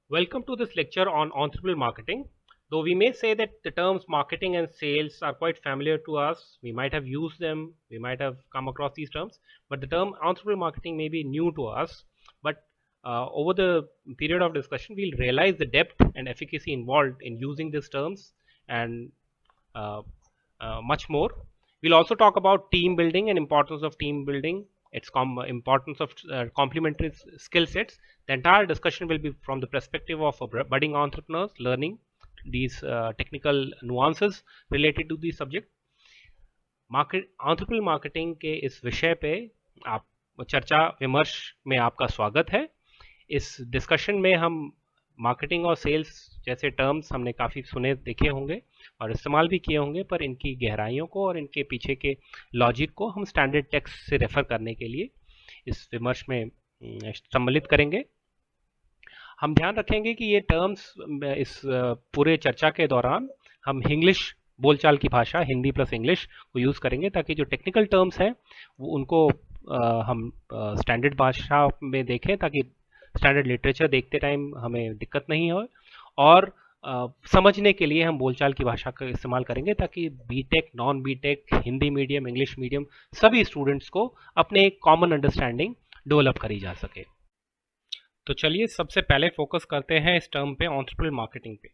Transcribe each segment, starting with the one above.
Welcome to this lecture on entrepreneurial marketing. Though we may say that the terms marketing and sales are quite familiar to us, we might have used them, we might have come across these terms, but the term entrepreneurial marketing may be new to us. But over the period of discussion, we'll realize the depth and efficacy involved in using these terms and uh, much more. We'll also talk about team building and importance of team building, its importance of complementary skill sets. The entire discussion will be from the perspective of budding entrepreneurs learning these technical nuances related to the subject. Market entrepreneur marketing के इस विषय पे आप चर्चा विमर्श में आपका स्वागत है। इस डिस्कशन में हम मार्केटिंग और सेल्स जैसे टर्म्स हमने काफ़ी सुने देखे होंगे और इस्तेमाल भी किए होंगे, पर इनकी गहराइयों को और इनके पीछे के लॉजिक को हम स्टैंडर्ड टेक्स्ट से रेफर करने के लिए इस विमर्श में सम्मिलित करेंगे। हम ध्यान रखेंगे कि ये टर्म्स इस पूरे चर्चा के दौरान हम इंग्लिश बोलचाल की भाषा हिंदी प्लस इंग्लिश को यूज़ करेंगे, ताकि जो टेक्निकल टर्म्स हैं वो उनको हम स्टैंडर्ड भाषा में देखें, ताकि स्टैंडर्ड लिटरेचर देखते टाइम हमें दिक्कत नहीं हो। और समझने के लिए हम बोलचाल की भाषा का इस्तेमाल करेंगे, ताकि BTech, non BTech, Hindi medium, English medium सभी स्टूडेंट्स को अपने एक कॉमन अंडरस्टैंडिंग डेवलप करी जा सके। तो चलिए सबसे पहले फोकस करते हैं इस टर्म पे, एंटरप्रेन्योर मार्केटिंग पे।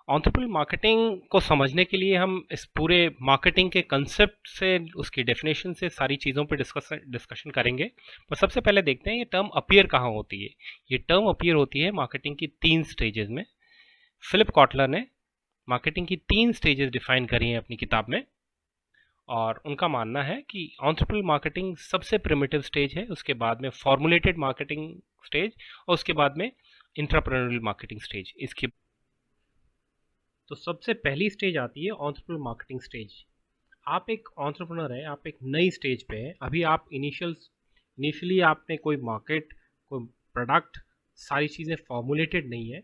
एंटरप्रेन्योर मार्केटिंग को समझने के लिए हम इस पूरे मार्केटिंग के कंसेप्ट से, उसकी डेफिनेशन से सारी चीज़ों पे डिस्कशन करेंगे। पर सबसे पहले देखते हैं ये टर्म अपीयर कहाँ होती है। ये टर्म अपीयर होती है मार्केटिंग की 3 स्टेजेस में। फिलिप कॉटलर ने मार्केटिंग की 3 स्टेजेस डिफाइन करी हैं अपनी किताब में, और उनका मानना है कि एंटरप्रेन्योर मार्केटिंग सबसे प्रिमिटिव स्टेज है, उसके बाद में फॉर्मुलेटेड मार्केटिंग स्टेज, और उसके बाद में इंट्राप्रेन्योरियल मार्केटिंग स्टेज। इसकी तो सबसे पहली स्टेज आती है एंटरप्रेन्योर मार्केटिंग स्टेज। आप एक एंटरप्रेन्योर हैं, आप एक नई स्टेज पे हैं, अभी आप इनिशियली आपने कोई मार्केट, कोई प्रोडक्ट, सारी चीज़ें फॉर्मुलेटेड नहीं है,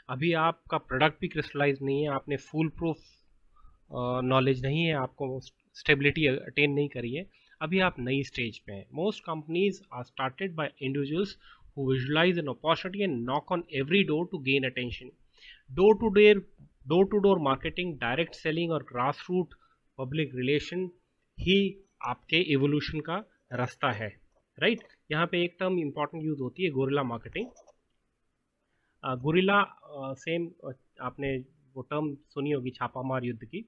अभी आपका प्रोडक्ट भी क्रिस्टलाइज नहीं है, आपने फुल प्रूफ नॉलेज नहीं है, आपको स्टेबिलिटी अटेन नहीं करी है, अभी आप नई स्टेज पे हैं। Most companies are started by individuals who visualize an opportunity and knock on every door to gain attention. Door to door marketing, direct selling और grassroots public relation ही आपके एवोल्यूशन का रास्ता है, राइट। यहाँ पे एक टर्म इंपॉर्टेंट यूज होती है, गोरिल्ला मार्केटिंग। गोरिल्ला सेम आपने वो टर्म सुनी होगी छापामार युद्ध की,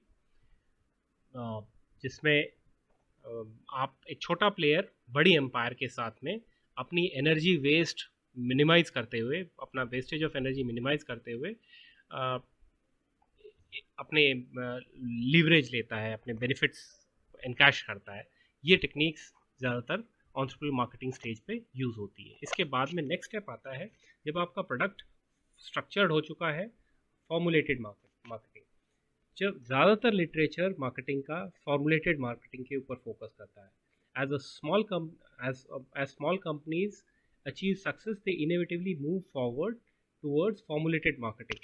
जिसमें आप एक छोटा प्लेयर बड़ी एम्पायर के साथ में अपनी एनर्जी वेस्ट मिनिमाइज करते हुए, अपना वेस्टेज ऑफ एनर्जी मिनिमाइज करते हुए अपने लीवरेज लेता है, अपने बेनिफिट्स एनकैश करता है। ये टेक्निक्स ज़्यादातर एंटरप्रेन्योर मार्केटिंग स्टेज पे यूज़ होती है। इसके बाद में नेक्स्ट स्टेप आता है जब आपका प्रोडक्ट स्ट्रक्चर्ड हो चुका है, फॉर्मुलेटेड मार्केटिंग। जब ज़्यादातर लिटरेचर मार्केटिंग का फॉर्मुलेटेड मार्केटिंग के ऊपर फोकस करता है। As a small as small companies achieve success, they inevitably move forward towards formulated marketing.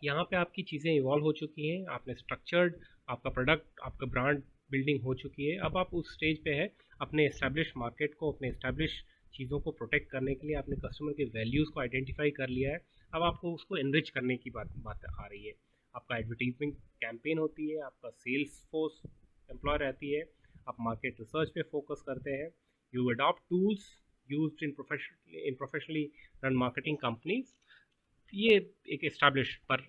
यहाँ पे आपकी चीज़ें इवॉल्व हो चुकी हैं, आपने स्ट्रक्चर्ड, आपका प्रोडक्ट, आपका ब्रांड बिल्डिंग हो चुकी है। अब आप उस स्टेज पे है, अपने एस्टेब्लिश मार्केट को, अपने एस्टेब्लिश चीज़ों को प्रोटेक्ट करने के लिए आपने कस्टमर के वैल्यूज़ को आइडेंटिफाई कर लिया है। अब आपको उसको एनरिच करने की बात आ रही है। आपका एडवर्टीजमेंट कैंपेन होती है, आपका सेल्स फोर्स एम्प्लॉय रहती है, आप मार्केट रिसर्च पे फोकस करते हैं। You adopt tools used in professionally run marketing companies. ये एक एस्टैब्लिश, पर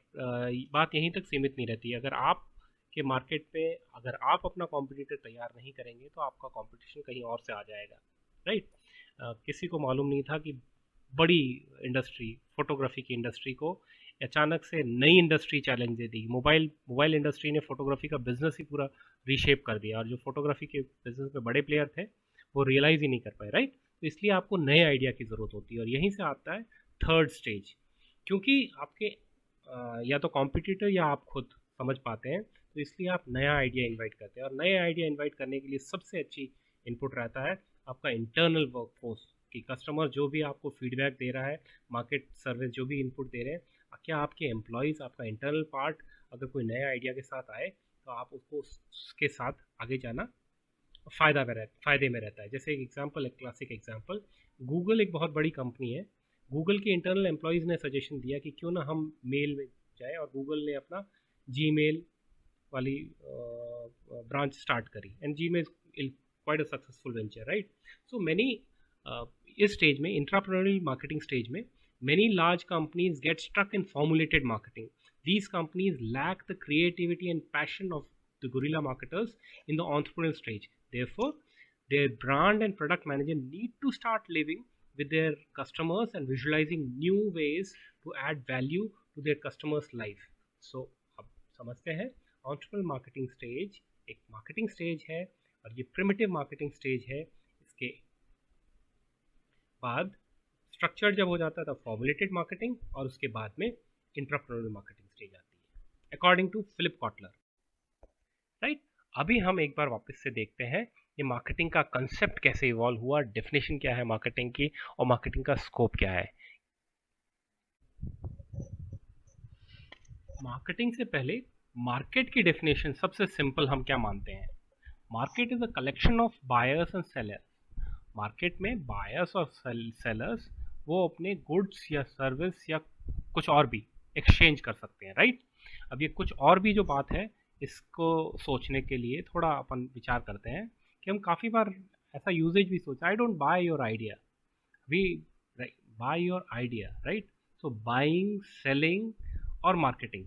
बात यहीं तक सीमित नहीं रहती। अगर आप के मार्केट पे अगर आप अपना कॉम्पिटिटर तैयार नहीं करेंगे तो आपका कंपटीशन कहीं और से आ जाएगा, राइट। किसी को मालूम नहीं था कि बड़ी इंडस्ट्री, फोटोग्राफी की इंडस्ट्री को अचानक से नई इंडस्ट्री चैलेंज दे दी। मोबाइल इंडस्ट्री ने फोटोग्राफी का बिजनेस ही पूरा रीशेप कर दिया, और जो फोटोग्राफी के बिजनेस में बड़े प्लेयर थे वो रियलाइज ही नहीं कर पाए, राइट। तो इसलिए आपको नए आइडिया की ज़रूरत होती है, और यहीं से आता है थर्ड स्टेज। क्योंकि आपके या तो कॉम्पिटिटर या आप खुद समझ पाते हैं, तो इसलिए आप नया आइडिया इनवाइट करते हैं। और नए आइडिया इनवाइट करने के लिए सबसे अच्छी इनपुट रहता है आपका इंटरनल वर्कफोर्स, कि कस्टमर जो भी आपको फीडबैक दे रहा है, मार्केट सर्विस जो भी इनपुट दे रहे हैं, क्या आपके एम्प्लॉयज़, आपका इंटरनल पार्ट अगर कोई नए आइडिया के साथ आए तो आप उसको उसके साथ आगे जाना फ़ायदे में रहता है। जैसे एक एग्जांपल, एक क्लासिक एग्जांपल, गूगल एक बहुत बड़ी कंपनी है, गूगल के इंटरनल एम्प्लॉयज़ ने सजेशन दिया कि क्यों ना हम मेल में जाए, और गूगल ने अपना जीमेल वाली ब्रांच स्टार्ट करी, and Gmail quite a successful venture, right? So many इस स्टेज में, इंट्राप्रेन्योरियल मार्केटिंग स्टेज में, many large companies get stuck in formulated marketing. These companies lack the creativity and passion of the guerrilla marketers in the entrepreneurial stage. Therefore, their brand and product manager need to start living with their customers and visualizing new ways to add value to their customers' life. So, अब समझते हैं entrepreneurial marketing stage एक marketing stage है, और ये primitive marketing stage है. इसके बाद स्ट्रक्चर जब हो जाता है तब फॉर्मुलेटेड मार्केटिंग, और उसके बाद में इंट्राप्रेन्योरियल मार्केटिंग स्टेज आती है, according to Philip Kotler, right? अभी हम एक बार वापस से देखते हैं ये मार्केटिंग का कंसेप्ट कैसे इवॉल्व हुआ, डेफिनेशन क्या है मार्केटिंग की, और मार्केटिंग का स्कोप क्या है. मार्केटिंग से पहले मार्केट की डेफिनेशन सबसे सिंपल हम क्या मानते हैं. Market is a collection of buyers and sellers. Market में बायर्स और सेलर्स वो अपने गुड्स या सर्विस या कुछ और भी एक्सचेंज कर सकते हैं, राइट? अब ये कुछ और भी जो बात है, इसको सोचने के लिए थोड़ा अपन विचार करते हैं कि हम काफ़ी बार ऐसा यूजेज भी सोचा, I don't buy your idea, we buy your idea, right? So buying, selling और मार्केटिंग,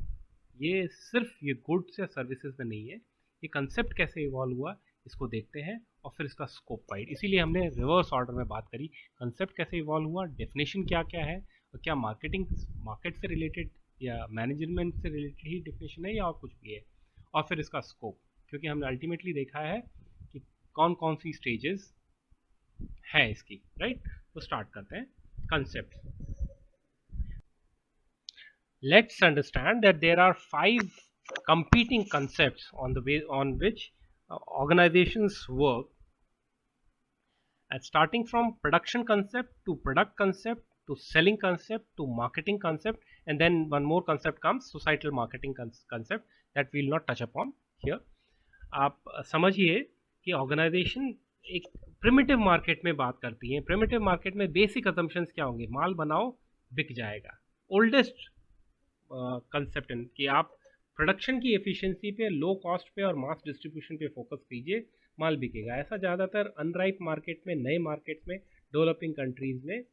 ये सिर्फ ये गुड्स या सर्विसेज में नहीं है. ये कंसेप्ट कैसे इवॉल्व हुआ इसको देखते हैं, और फिर इसका स्कोप वाइड. इसीलिए हमने रिवर्स ऑर्डर में बात करी, कंसेप्ट कैसे इवॉल्व हुआ, डेफिनेशन क्या क्या है, और क्या मार्केटिंग मार्केट से रिलेटेड या मैनेजमेंट से रिलेटेड ही डेफिनेशन है या और कुछ भी है, और फिर इसका स्कोप, क्योंकि हमने अल्टीमेटली देखा है कि कौन कौन सी स्टेजेस है इसकी, राइट? तो स्टार्ट करते हैं concept. Let's understand that there are 5 competing concepts on the way on which organizations work, and starting from production concept to product concept to selling concept to marketing concept, and then one more concept comes, societal marketing concept, that we will not touch upon here. आप समझिए कि organisation एक primitive market में बात करती है. Primitive market में basic assumptions क्या होंगे, माल बनाओ बिक जाएगा. ओल्डेस्ट कंसेप्ट कि आप प्रोडक्शन की एफिशिएंसी पे, लो कॉस्ट पे और मास डिस्ट्रीब्यूशन पे फोकस कीजिए, माल बिकेगा. ऐसा ज़्यादातर अनराइप मार्केट में, नए मार्केट में, डेवलपिंग कंट्रीज़ में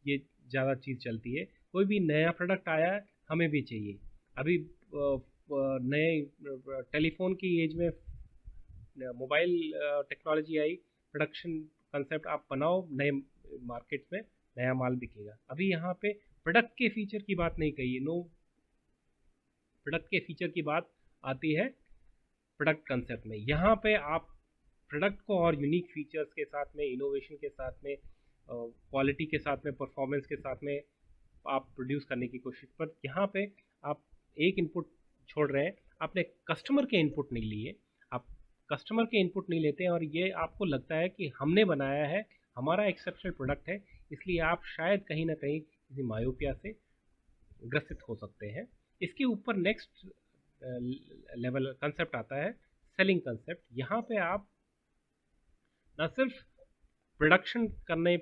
ये ज़्यादा चीज़ चलती है. कोई भी नया प्रोडक्ट आया है हमें भी चाहिए. अभी नए टेलीफोन की एज में मोबाइल टेक्नोलॉजी आई, प्रोडक्शन कंसेप्ट आप बनाओ नए मार्केट में, नया माल बिकेगा. अभी यहाँ पे प्रोडक्ट के फीचर की बात नहीं कही है, नो, प्रोडक्ट के फीचर की बात आती है प्रोडक्ट कंसेप्ट में. यहाँ पे आप प्रोडक्ट को और यूनिक फीचर्स के साथ में, इनोवेशन के साथ में, क्वालिटी के साथ में, परफॉर्मेंस के साथ में आप प्रोड्यूस करने की कोशिश. पर यहाँ पे आप एक इनपुट छोड़ रहे हैं, आपने कस्टमर के इनपुट नहीं लिए. आप कस्टमर के इनपुट नहीं लेते हैं, और ये आपको लगता है कि हमने बनाया है, हमारा एक्सेप्शनल प्रोडक्ट है, इसलिए आप शायद कहीं ना कहीं किसी मायोपिया से ग्रसित हो सकते हैं. इसके ऊपर नेक्स्ट लेवल कंसेप्ट आता है सेलिंग कंसेप्ट. यहाँ पे आप न सिर्फ प्रोडक्शन करने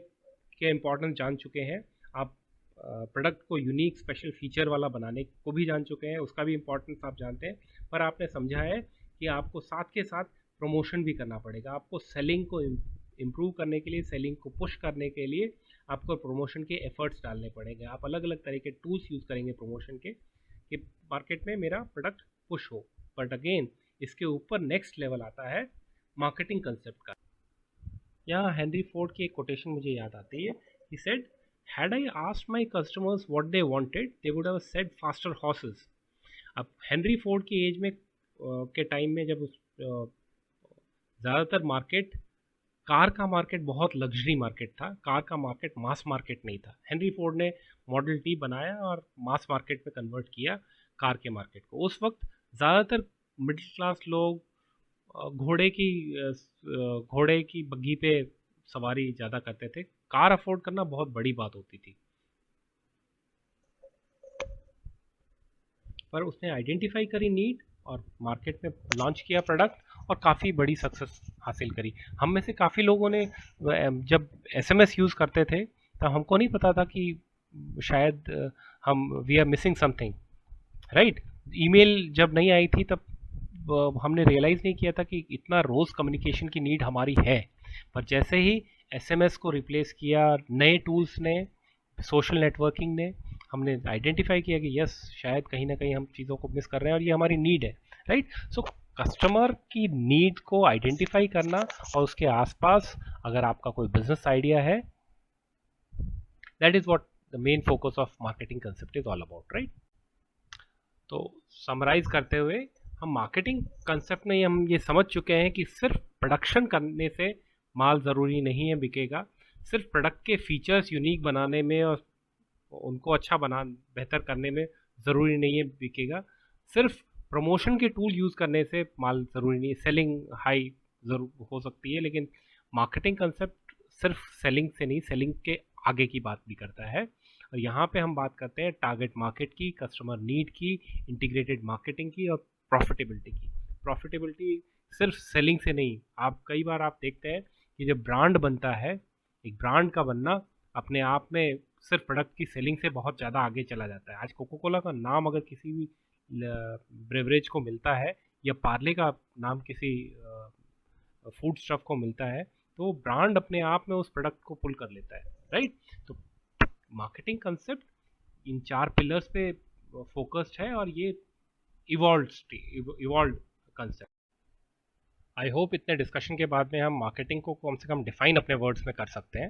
के इम्पोर्टेंस जान चुके हैं, आप प्रोडक्ट को यूनिक स्पेशल फीचर वाला बनाने को भी जान चुके हैं, उसका भी इम्पोर्टेंस आप जानते हैं, पर आपने समझा है कि आपको साथ के साथ प्रमोशन भी करना पड़ेगा. आपको सेलिंग को इम्प्रूव करने के लिए, सेलिंग को पुश करने के लिए आपको प्रमोशन के एफर्ट्स डालने पड़ेंगे. आप अलग अलग तरह के टूल्स यूज़ करेंगे प्रमोशन के, कि मार्केट में मेरा प्रोडक्ट पुश हो. बट अगेन इसके ऊपर नेक्स्ट लेवल आता है मार्केटिंग कंसेप्ट का. यहाँ हेनरी फोर्ड की एक कोटेशन मुझे याद आती है. He said, had I asked my customers what they wanted, they would have said faster horses. अब हेनरी फोर्ड की एज में के टाइम में जब ज़्यादातर मार्केट, कार का मार्केट बहुत लग्जरी मार्केट था, कार का मार्केट मास मार्केट नहीं था. हेनरी फोर्ड ने मॉडल टी बनाया और मास मार्केट में कन्वर्ट किया कार के मार्केट को. उस वक्त ज़्यादातर मिडिल क्लास लोग घोड़े की बग्घी पे सवारी ज़्यादा करते थे. कार अफोर्ड करना बहुत बड़ी बात होती थी. पर उसने आइडेंटिफाई करी नीड और मार्केट में लॉन्च किया प्रोडक्ट, और काफ़ी बड़ी सक्सेस हासिल करी. हम में से काफ़ी लोगों ने जब SMS यूज़ करते थे तब हमको नहीं पता था कि शायद हम we are missing something, right. Email जब नहीं आई थी तब हमने रियलाइज़ नहीं किया था कि इतना रोज़ कम्युनिकेशन की नीड हमारी है। पर जैसे ही एसएमएस को रिप्लेस किया नए टूल्स ने, सोशल नेटवर्किंग ने, हमने आइडेंटिफाई किया कि यस शायद कहीं ना कहीं हम चीज़ों को मिस कर रहे हैं और ये हमारी नीड है, राइट। सो कस्टमर की नीड को आइडेंटिफाई करना और उसके आसपास अगर आपका कोई बिजनेस आइडिया है, that is what the main focus of marketing concept is all about, right. तो समराइज करते हुए हम मार्केटिंग कंसेप्ट में हम ये समझ चुके हैं कि सिर्फ प्रोडक्शन करने से माल ज़रूरी नहीं है बिकेगा, सिर्फ प्रोडक्ट के फीचर्स यूनिक बनाने में और उनको अच्छा बना बेहतर करने में ज़रूरी नहीं है बिकेगा, सिर्फ प्रमोशन के टूल यूज़ करने से माल ज़रूरी नहीं है, सेलिंग हाई ज़रूर हो सकती है, लेकिन मार्केटिंग कंसेप्ट सिर्फ सेलिंग से नहीं, सेलिंग के आगे की बात भी करता है। और यहाँ पे हम बात करते हैं टारगेट मार्केट की, कस्टमर नीड की, इंटीग्रेटेड मार्केटिंग की और प्रॉफिटेबिलिटी की। प्रॉफिटेबिलिटी सिर्फ सेलिंग से नहीं, आप कई बार आप देखते हैं कि जब ब्रांड बनता है, एक ब्रांड का बनना अपने आप में सिर्फ प्रोडक्ट की सेलिंग से बहुत ज़्यादा आगे चला जाता है। आज कोको कोला का नाम अगर किसी भी ब्रेवरेज को मिलता है या पार्ले का नाम किसी फूड स्टफ को मिलता है, तो ब्रांड अपने आप में उस प्रोडक्ट को पुल कर लेता है, राइट। तो मार्केटिंग कंसेप्ट इन 4 पिलर्स पे फोकस्ड है और ये इवॉल्व कंसेप्ट। आई होप इतने डिस्कशन के बाद में हम मार्केटिंग को कम से कम डिफाइन अपने वर्ड्स में कर सकते हैं।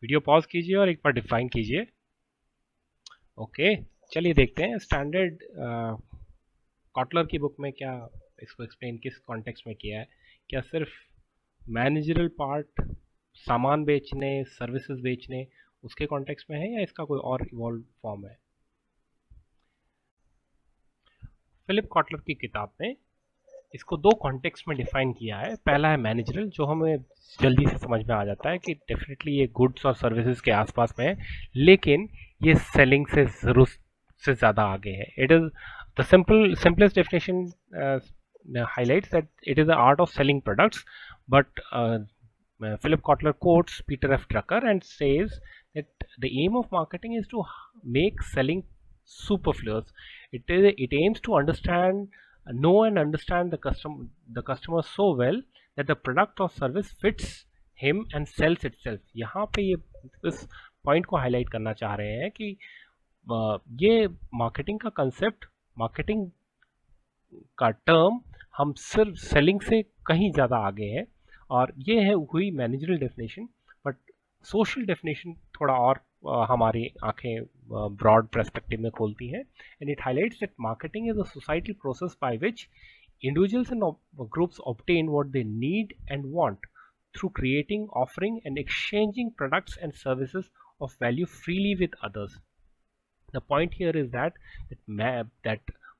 वीडियो पॉज कीजिए और एक बार डिफाइन कीजिए। ओके, चलिए देखते हैं स्टैंडर्ड कॉटलर की बुक में क्या इसको एक्सप्लेन किस कॉन्टेक्स्ट में किया है। क्या सिर्फ मैनेजरल पार्ट सामान बेचने, सर्विसेज बेचने, उसके कॉन्टेक्स्ट में है या इसका कोई और इवॉल्व फॉर्म है। फिलिप कॉटलर की किताब में इसको 2 कॉन्टेक्स्ट में डिफाइन किया है। पहला है मैनेजरल, जो हमें जल्दी से समझ में आ जाता है कि डेफिनेटली ये गुड्स और सर्विसेज के आसपास में है, लेकिन ये सेलिंग से ज़रूर से ज़्यादा आगे है। It is the simplest definition highlights that it is the art of selling products, but Philip Kotler quotes Peter F. Drucker and says that the aim of marketing is to make selling superfluous. It aims to know and understand the customer so well that the product or service fits him and sells itself. यहाँ पे ये इस point को highlight करना चाह रहे हैं कि ये मार्केटिंग का कंसेप्ट, मार्केटिंग का टर्म हम सिर्फ सेलिंग से कहीं ज़्यादा आगे हैं, और ये है हुई managerial definition. But social definition थोड़ा और हमारी आंखें ब्रॉड पर्सपेक्टिव में खोलती हैं, and it highlights that marketing is a societal process by which individuals and groups obtain what they need and want through creating, offering and exchanging products and services of value freely with others. The point here is that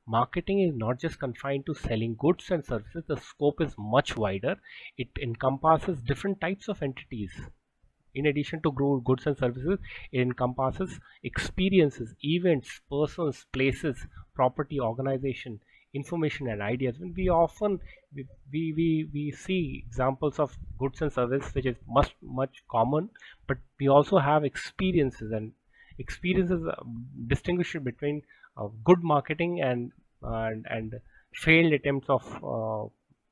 marketing is not just confined to selling goods and services. The scope is much wider. It encompasses different types of entities. In addition to goods and services, it encompasses experiences, events, persons, places, property, organization, information and ideas. When we often we see examples of goods and services which is much common, but we also have experiences, and experiences distinguish between good marketing and failed attempts of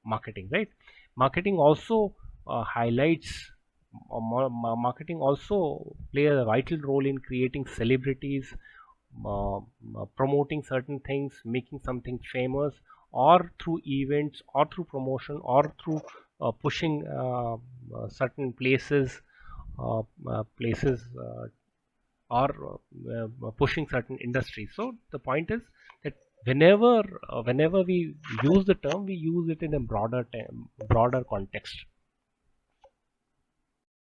marketing, right. Marketing also highlights marketing also play a vital role in creating celebrities, promoting certain things, making something famous, or through events, or through promotion, or through pushing certain places, or pushing certain industries. So the point is that whenever we use the term, we use it in a broader context.